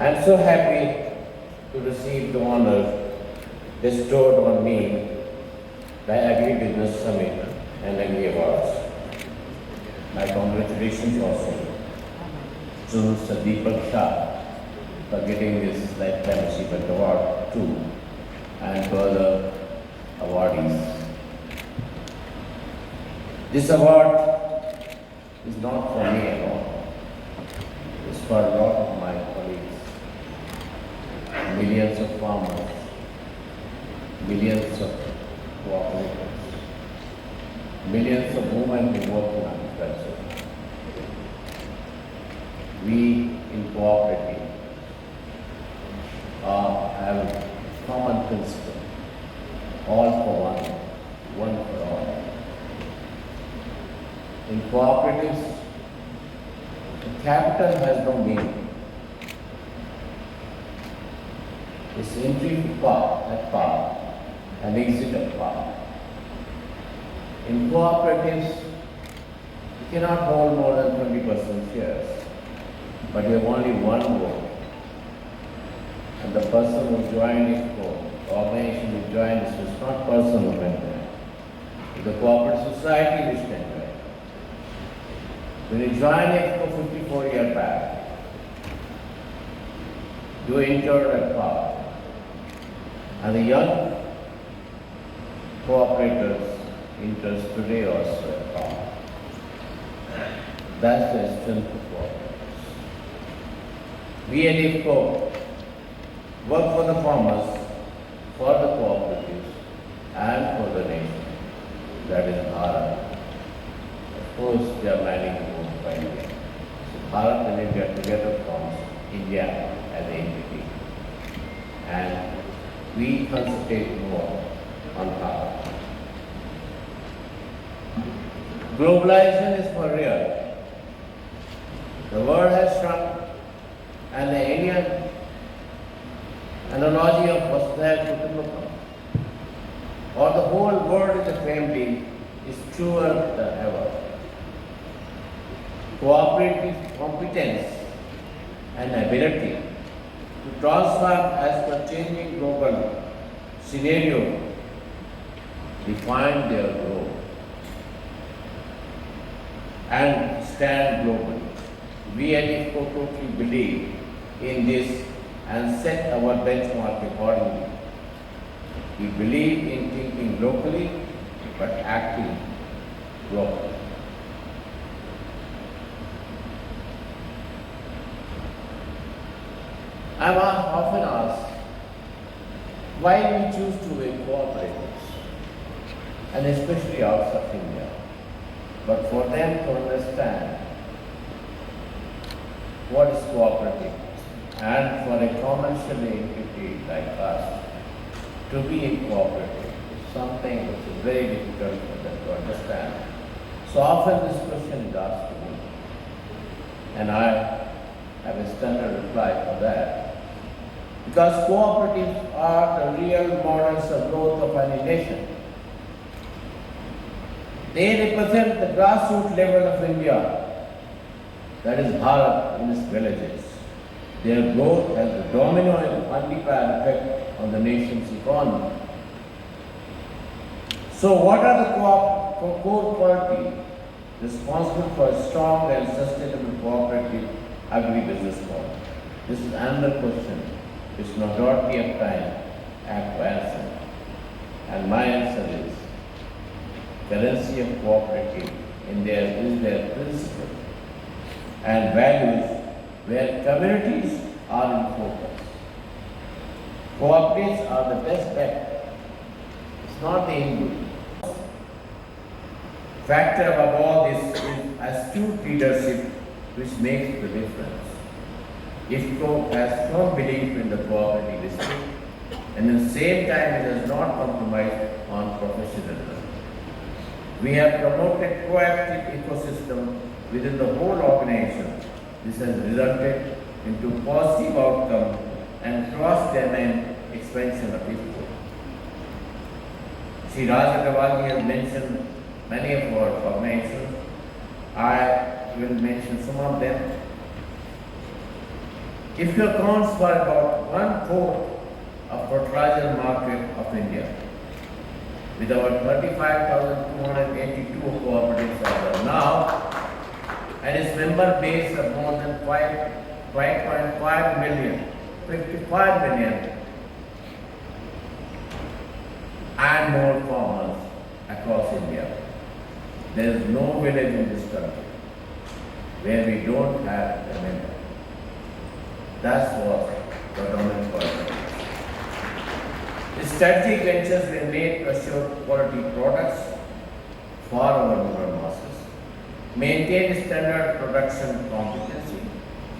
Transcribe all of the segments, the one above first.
I am so happy to receive the honor bestowed on me by Agri-Business Summit and Agri Awards. My congratulations also to Mr. Deepak Shah for getting this Lifetime Achievement Award too, and to other awardees. This award is not for me alone. It's for a lot of my colleagues, millions of farmers, millions of cooperators, millions of women who work in agriculture. We in cooperative have a common principle, all for one, one for all. In cooperatives, the capital has no meaning. It's entry at par and exit at par. In cooperatives, you cannot hold more than 20% shares, but you have only one vote. And the person who joined IFFCO, the organization who joined this was not person who went there. It's the cooperative society which went there. When you joined IFFCO 54 years back, you entered at par. And the young cooperators enters today also at par. That's the strength of cooperatives. We at IFFCO work for the farmers, for the cooperatives, and for the nation. That is Bharat. Of course, we are planning to move by India. So Bharat and India together forms India as an entity. And we concentrate more on Bharat. Globalization is for real. The world has shrunk, and the Indian analogy of Awasthi Kutumbakam, or the whole world is a family, is truer than ever. Cooperative competence and ability to transform as per changing global scenario define their growth and stand globally. We at IFFCO totally believe in this and set our benchmark accordingly. We believe in thinking locally but acting globally. I am often asked why we choose to be cooperatives, and especially outside India. But for them to understand what is cooperative, and for a commercial entity like us to be in cooperative is something which is very difficult for them to understand. So often this question is asked to me, and I have a standard reply for that. Because cooperatives are the real models of growth of any nation. They represent the grassroots level of India, that is Bharat in its villages. Their growth has a domino and multiplier effect on the nation's economy. So what are the core qualities responsible for a strong and sustainable cooperative agri-business model? This is another question which majority of time have to answer. And my answer is, currency of cooperative is their principle and values where communities are in focus. Cooperatives are the best bet. It's not the end. Factor above all this is astute leadership which makes the difference. IFFCO has strong belief in the cooperative spirit, and at the same time it has not compromised on professionalism. We have promoted proactive ecosystem within the whole organization. This has resulted into positive outcome and cross-domain expansion of IFFCO. Shri Raj Agrawal has mentioned many of our organizations. I will mention some of them. IFFCO accounts for about 1/4 of fertilizer market of India, with about 35,282 cooperatives as of now, and its member base of more than 5.5 million, 55 million and more farmers across India. There is no village in this country where we don't have a member. That's what the government policy. The strategic ventures were made to assure quality products for our rural masses, maintain standard production competency,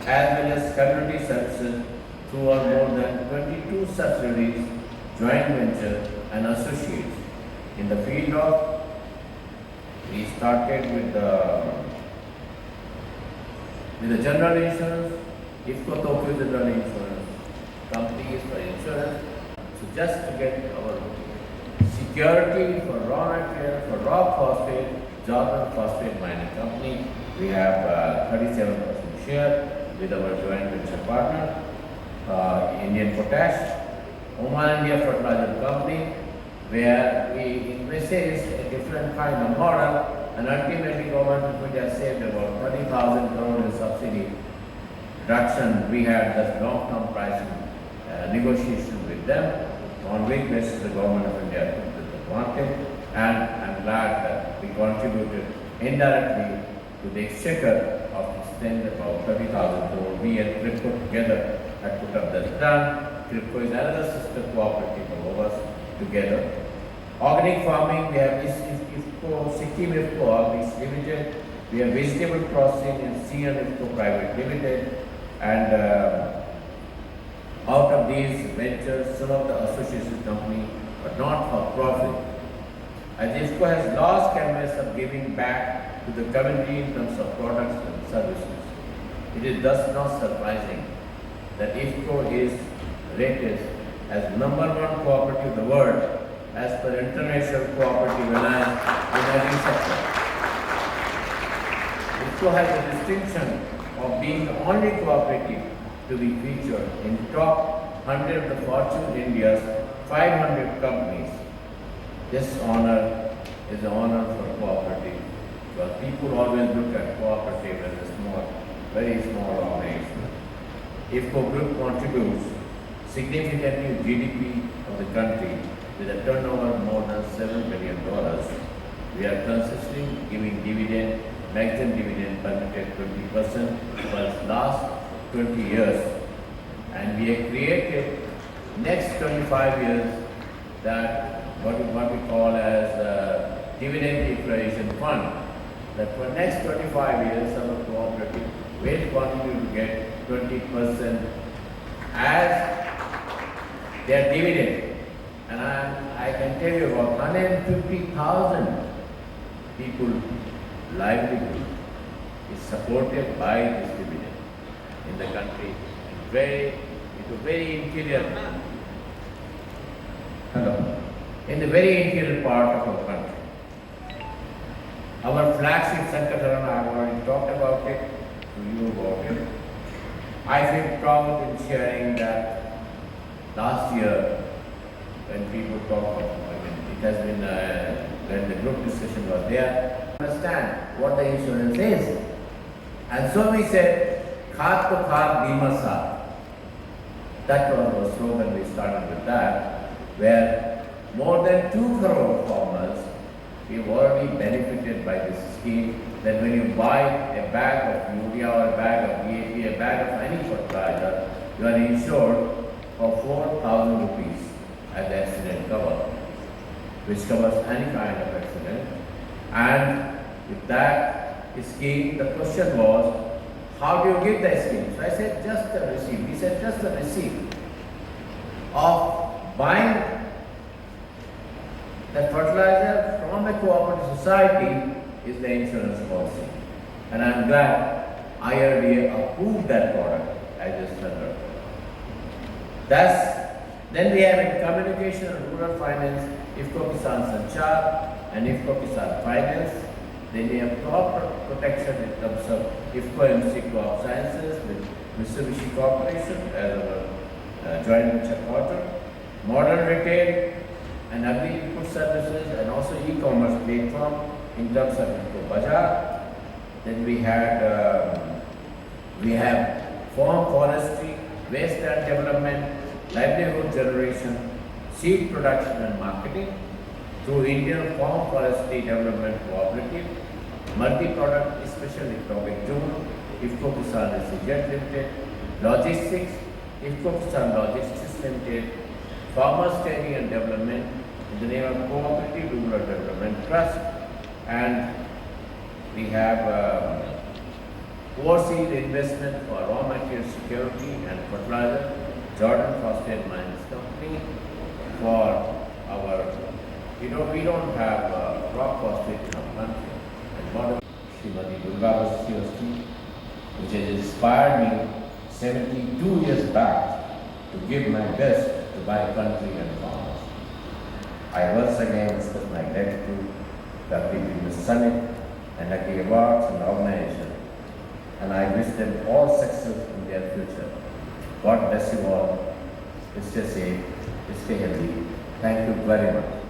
as well as community services through our more than 22 subsidiaries, joint ventures and associates. In the field of, we started with the general insurance, IFFCO Tokyo General Insurance, companies for insurance. So just to get our security for raw material, for rock phosphate, Jordan Phosphate Mining Company, we have 37% share with our joint venture partner, Indian Potash, Oman India Fertilizer Company, where we envisage a different kind of model, and ultimately government of India saved about 30,000 crore in subsidy reduction. We had this long-term pricing negotiation with them, on which basis the government of India took the advantage, and I'm glad that we contributed indirectly to the exchequer of this thing, about 30,000 crore. We and IFFCO together had put up this done. IFFCO is another sister cooperative of ours together. Organic farming, we have IFFCO, Sikkim IFFCO Organics Limited, we have vegetable processing in CN IFFCO Private Limited, and out of these ventures, some of the association companies are not for profit. As IFFCO has lost canvas of giving back to the community in terms of products and services, it is thus not surprising that IFFCO is rated as #1 cooperative in the world as per International Cooperative Alliance in agriculture. IFFCO has a distinction of being the only cooperative to be featured in top 100 of the Fortune India's 500 companies. This honor is an honor for cooperative, because people always look at cooperative as a small, very small organization. IFFCO Group contributes significantly to GDP of the country with a turnover more than $7 billion. We are consistently giving dividend, maximum dividend permitted 20% for last 20 years, and we have created next 25 years that what we call as dividend equalization fund. That for next 25 years our cooperative will continue to get 20% as their dividend. And I can tell you about 150,000 people livelihood is supported by this dividend in the country. Into very interior, in the very interior part of our country. Our flagship Sankatarana, I have already talked about it, to you about it. I feel proud in sharing that last year, when people talk about it has been, when the group discussion was there, understand what the insurance is. And so we said, Khat to Khat Bima Saath. That was our slogan, we started with that, where more than 2 crore farmers, we've already benefited by this scheme, that when you buy a bag of urea or a bag of DAP, a bag of any fertilizer, you are insured for 4,000 rupees as the accident cover, which covers any kind of accident. And with that scheme, the question was, how do you give the scheme? So I said, just the receipt. He said, just the receipt of buying the fertilizer from a cooperative society is the insurance policy. And I'm glad IRDA approved that product. I just heard. Then we have in communication and rural finance, IFFCO Kisan Sanchar and IFFCO Kisan Finance. Then we have crop protection in terms of IFFCO MC Crop Sciences with Mitsubishi Corporation as our joint venture partner, modern retail and agri-input services, and also e-commerce platform in terms of IFFCO Bazaar. Then we have farm forestry, wasteland development, livelihood generation, seed production and marketing through Indian Farm Forestry Development Cooperative, multi-product special economic zone, IFFCO Kisan SEZ Limited, logistics, IFFCO Kisan Logistics Limited, farmers training and development in the name of Cooperative Rural Development Trust, and we have overseas investment for raw material security and fertilizer, Jordan Phosphate Mines Company for our, we don't have rock phosphate in our country. And modern Srimati Awasthi, which has inspired me 72 years back to give my best to my country and farmers. I once again express my gratitude to the Summit and the awards and organization, and I wish them all success in their future. God bless you all. Stay safe, stay healthy. Thank you very much.